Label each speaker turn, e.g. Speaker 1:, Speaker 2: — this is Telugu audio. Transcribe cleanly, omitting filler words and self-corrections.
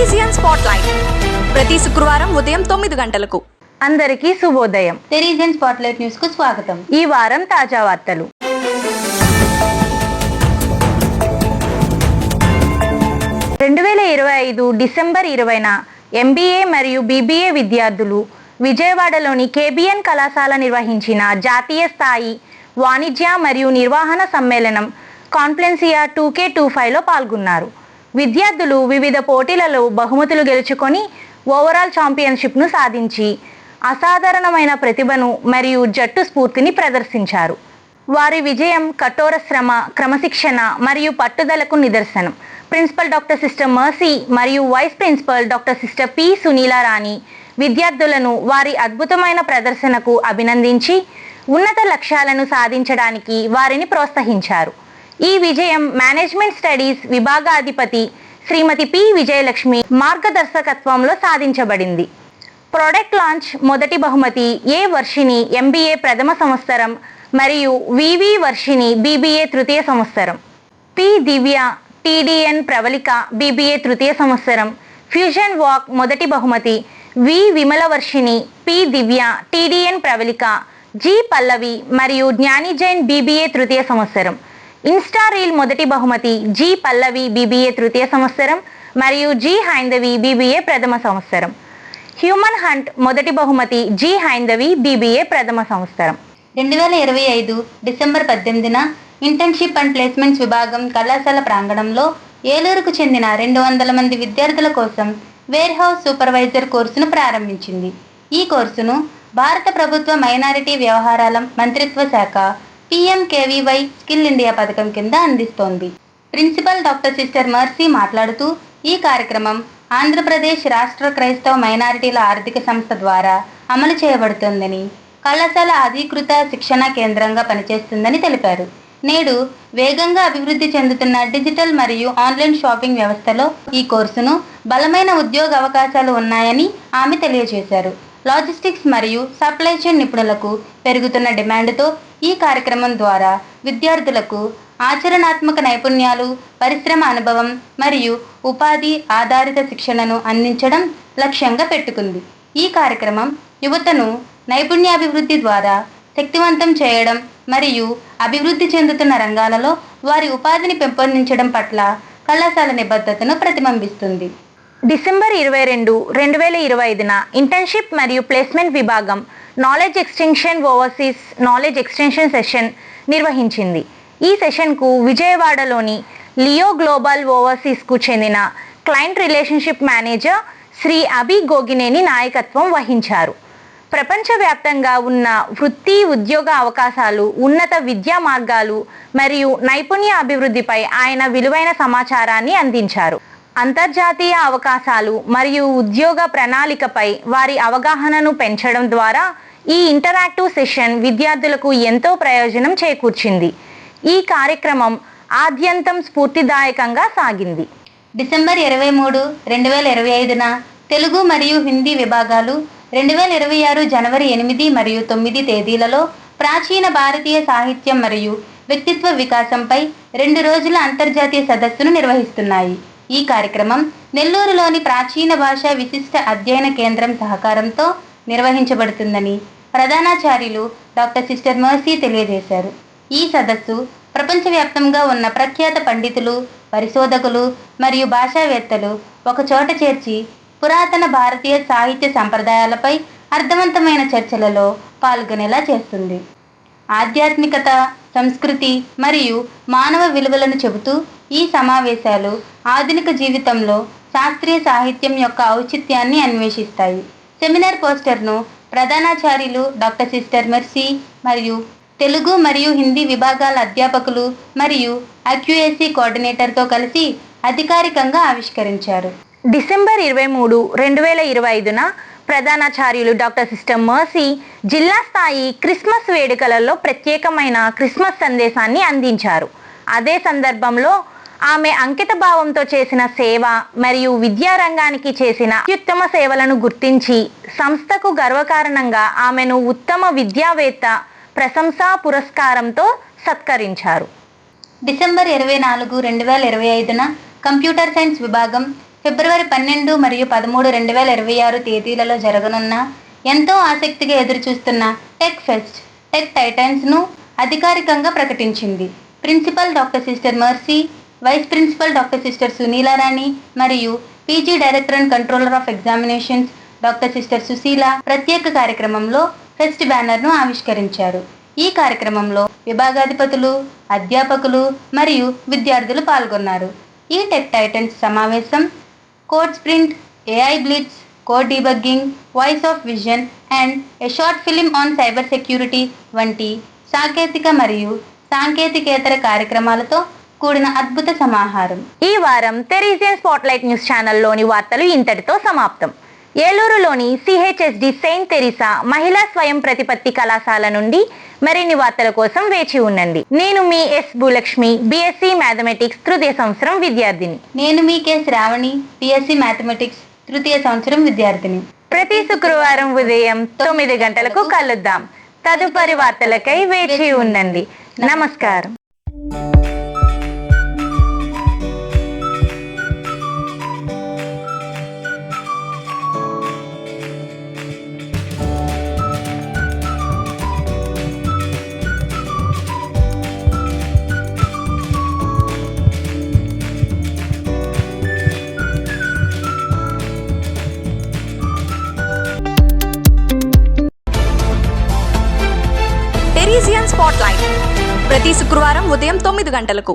Speaker 1: తెరీజియన్ స్పాట్లైట్ ప్రతి శుక్రవారం ఉదయం 9 గంటలకు.
Speaker 2: అందరికీ శుభోదయం.
Speaker 3: తెరీజియన్ స్పాట్లైట్ న్యూస్ కు స్వాగతం.
Speaker 2: ఈ వారం తాజా వార్తలు. 2025 డిసెంబర్ 20న MBA మరియు BBA విద్యార్థులు విజయవాడలోని KBN కళాశాల నిర్వహించిన జాతీయ స్థాయి వాణిజ్య మరియు నిర్వహణ సమ్మేళనం కాన్ఫ్లెన్సియా 2K25లో పాల్గొన్నారు. విద్యార్థులు వివిధ పోటీలలో బహుమతులు గెలుచుకొని ఓవరాల్ ఛాంపియన్షిప్ను సాధించి అసాధారణమైన ప్రతిభను మరియు జట్టు స్ఫూర్తిని ప్రదర్శించారు. వారి విజయం కఠోర శ్రమ, క్రమశిక్షణ మరియు పట్టుదలకు నిదర్శనం. ప్రిన్సిపల్ డాక్టర్ సిస్టర్ మర్సీ మరియు vice principal doctor sister P. Sunilarani విద్యార్థులను వారి అద్భుతమైన ప్రదర్శనకు అభినందించి ఉన్నత లక్ష్యాలను సాధించడానికి వారిని ప్రోత్సహించారు. ఈ విజయం మేనేజ్మెంట్ స్టడీస్ విభాగాధిపతి శ్రీమతి P. విజయలక్ష్మి మార్గదర్శకత్వంలో సాధించబడింది. ప్రోడక్ట్ లాంచ్ మొదటి బహుమతి A. వర్షిణి MBA ప్రథమ సంవత్సరం మరియు VV వర్షిణి BBA తృతీయ సంవత్సరం, P. దివ్య TDN ప్రవళిక BBA తృతీయ సంవత్సరం. ఫ్యూజన్ వాక్ మొదటి బహుమతి V. విమల వర్షిణి P. దివ్య TDN ప్రవళిక, G. పల్లవి మరియు జ్ఞాని జైన్ BBA తృతీయ సంవత్సరం. ఇన్స్టా రీల్ మొదటి బహుమతి G. పల్లవి BBA తృతీయ సంవత్సరం మరియు G. హైందవి BBA ప్రథమ సంవత్సరం. హ్యూమన్ హంట్ మొదటి బహుమతి G. హైందవి BBA ప్రథమ సంవత్సరం.
Speaker 3: 2025 డిసెంబర్ 18న ఇంటర్న్షిప్ అండ్ ప్లేస్మెంట్స్ విభాగం కళాశాల ప్రాంగణంలో ఏలూరుకు చెందిన 200 మంది విద్యార్థుల కోసం వేర్ హౌస్ సూపర్వైజర్ కోర్సును ప్రారంభించింది. ఈ కోర్సును భారత ప్రభుత్వ మైనారిటీ వ్యవహారాల మంత్రిత్వ శాఖ PMKVY స్కిల్ ఇండియా పథకం కింద అందిస్తోంది. ప్రిన్సిపల్ డాక్టర్ సిస్టర్ మర్సీ మాట్లాడుతూ ఈ కార్యక్రమం ఆంధ్రప్రదేశ్ రాష్ట్ర క్రైస్తవ మైనారిటీల ఆర్థిక సంస్థ ద్వారా అమలు చేయబడుతోందని, కళాశాల అధీకృత శిక్షణా కేంద్రంగా పనిచేస్తుందని తెలిపారు. నేడు వేగంగా అభివృద్ధి చెందుతున్న డిజిటల్ మరియు ఆన్లైన్ షాపింగ్ వ్యవస్థలో ఈ కోర్సును బలమైన ఉద్యోగ అవకాశాలు ఉన్నాయని ఆమె తెలియజేశారు. లాజిస్టిక్స్ మరియు సప్లై చైన్ నిపుణులకు పెరుగుతున్న డిమాండ్తో ఈ కార్యక్రమం ద్వారా విద్యార్థులకు ఆచరణాత్మక నైపుణ్యాలు, పరిశ్రమ అనుభవం మరియు ఉపాధి ఆధారిత శిక్షణను అందించడం లక్ష్యంగా పెట్టుకుంది. ఈ కార్యక్రమం యువతను నైపుణ్యాభివృద్ధి ద్వారా శక్తివంతం చేయడం మరియు అభివృద్ధి చెందుతున్న రంగాలలో వారి ఉపాధిని పెంపొందించడం పట్ల కళాశాల నిబద్ధతను ప్రతిబింబిస్తుంది.
Speaker 2: డిసెంబర్ 22, 2025న ఇంటర్న్షిప్ మరియు ప్లేస్మెంట్ విభాగం knowledge extension overseas knowledge extension session నిర్వహించింది. ఈ సెషన్కు విజయవాడలోని లియో గ్లోబల్ ఓవర్సీస్కు చెందిన క్లయింట్ రిలేషన్షిప్ మేనేజర్ శ్రీ అభి గోగినేని నాయకత్వం వహించారు. ప్రపంచవ్యాప్తంగా ఉన్న వృత్తి ఉద్యోగ అవకాశాలు, ఉన్నత విద్యా మార్గాలు మరియు నైపుణ్య అభివృద్ధిపై ఆయన విలువైన సమాచారాన్ని అందించారు. అంతర్జాతీయ అవకాశాలు మరియు ఉద్యోగ ప్రణాళికపై వారి అవగాహనను పెంచడం ద్వారా ఈ ఇంటరాక్టివ్ సెషన్ విద్యార్థులకు ఎంతో ప్రయోజనం చేకూర్చింది. ఈ కార్యక్రమం ఆద్యంతం స్ఫూర్తిదాయకంగా సాగింది.
Speaker 3: డిసెంబర్ 23, 2025న తెలుగు మరియు హిందీ విభాగాలు 2026 జనవరి 8 మరియు 9 తేదీలలో ప్రాచీన భారతీయ సాహిత్యం మరియు వ్యక్తిత్వ వికాసంపై 2 రోజుల అంతర్జాతీయ సదస్సును నిర్వహిస్తున్నాయి. ఈ కార్యక్రమం నెల్లూరులోని ప్రాచీన భాషా విశిష్ట అధ్యయన కేంద్రం సహకారంతో నిర్వహించబడుతుందని ప్రధానాచార్యులు డాక్టర్ సిస్టర్ మర్సీ తెలియజేశారు. ఈ సదస్సు ప్రపంచవ్యాప్తంగా ఉన్న ప్రఖ్యాత పండితులు, పరిశోధకులు మరియు భాషావేత్తలు ఒకచోట చేర్చి పురాతన భారతీయ సాహిత్య సంప్రదాయాలపై అర్థవంతమైన చర్చలలో పాల్గొనేలా చేస్తుంది. ఆధ్యాత్మికత, సంస్కృతి మరియు మానవ విలువలను చెబుతూ ఈ సమావేశాలు ఆధునిక జీవితంలో శాస్త్రీయ సాహిత్యం యొక్క ఔచిత్యాన్ని అన్వేషిస్తాయి. సెమినార్ పోస్టర్ను ప్రధానాచార్యులు డాక్టర్ సిస్టర్ మెర్సీ మరియు తెలుగు మరియు హిందీ విభాగాల అధ్యాపకులు మరియు అక్యుఎసి కోఆర్డినేటర్తో కలిసి అధికారికంగా ఆవిష్కరించారు.
Speaker 2: డిసెంబర్ 23, 2025న ప్రధానాచార్యులు డాక్టర్ సిస్టర్ మర్సీ జిల్లా స్థాయి క్రిస్మస్ వేడుకలలో ప్రత్యేకమైన క్రిస్మస్ సందేశాన్ని అందించారు. అదే సందర్భంలో ఆమె అంకిత భావంతో చేసిన సేవ మరియు విద్యారంగానికి చేసిన అత్యుత్తమ సేవలను గుర్తించి సంస్థకు గర్వకారణంగా ఆమెను ఉత్తమ విద్యావేత్త ప్రశంసా పురస్కారంతో సత్కరించారు.
Speaker 3: డిసెంబర్ 24, 2025న కంప్యూటర్ సైన్స్ విభాగం ఫిబ్రవరి 12 మరియు 13, 2026 తేదీలలో జరగనున్న ఎంతో ఆసక్తిగా ఎదురుచూస్తున్న టెక్ ఫెస్ట్ టెక్ టైటన్స్ను అధికారికంగా ప్రకటించింది. Principal doctor sister Mercy, vice principal doctor sister Sunilarani మరియు PG director and controller of examinations doctor sister Sushila ప్రత్యేక కార్యక్రమంలో ఫెస్ట్ బ్యానర్ను ఆవిష్కరించారు. ఈ కార్యక్రమంలో విభాగాధిపతులు, అధ్యాపకులు మరియు విద్యార్థులు పాల్గొన్నారు. ఈ టెక్ టైటన్స్ సమావేశం code sprint, AI blitz, code debugging, voice of vision and A short film on cyber security వంటి సాంకేతిక మరియు సాంకేతికేతర కార్యక్రమాలతో కూడిన అద్భుత సమాహారం.
Speaker 2: ఈ వారం తెరీజియన్ స్పాట్లైట్ న్యూస్ ఛానల్లోని వార్తలు ఇంతటితో సమాప్తం. ఏలూరులోని సిహెచ్ఎస్డి సెయింట్ తెరీసా మహిళా స్వయం ప్రతిపత్తి కళాశాల నుండి మరిన్ని వార్తల కోసం వేచి ఉండండి. నేను me yes Bhulakshmi, BSc mathematics తృతీయ సంవత్సరం విద్యార్థిని.
Speaker 3: నేను మీ కె శ్రావణి, బిఎస్సి మ్యాథమెటిక్స్ తృతీయ సంవత్సరం విద్యార్థిని.
Speaker 2: ప్రతి శుక్రవారం ఉదయం 9 గంటలకు కలుద్దాం. తదుపరి వార్తలకై వేచి ఉండండి. నమస్కారం.
Speaker 1: టెరీజియన్ స్పాట్లైట్ ప్రతి శుక్రవారం ఉదయం 9 గంటలకు.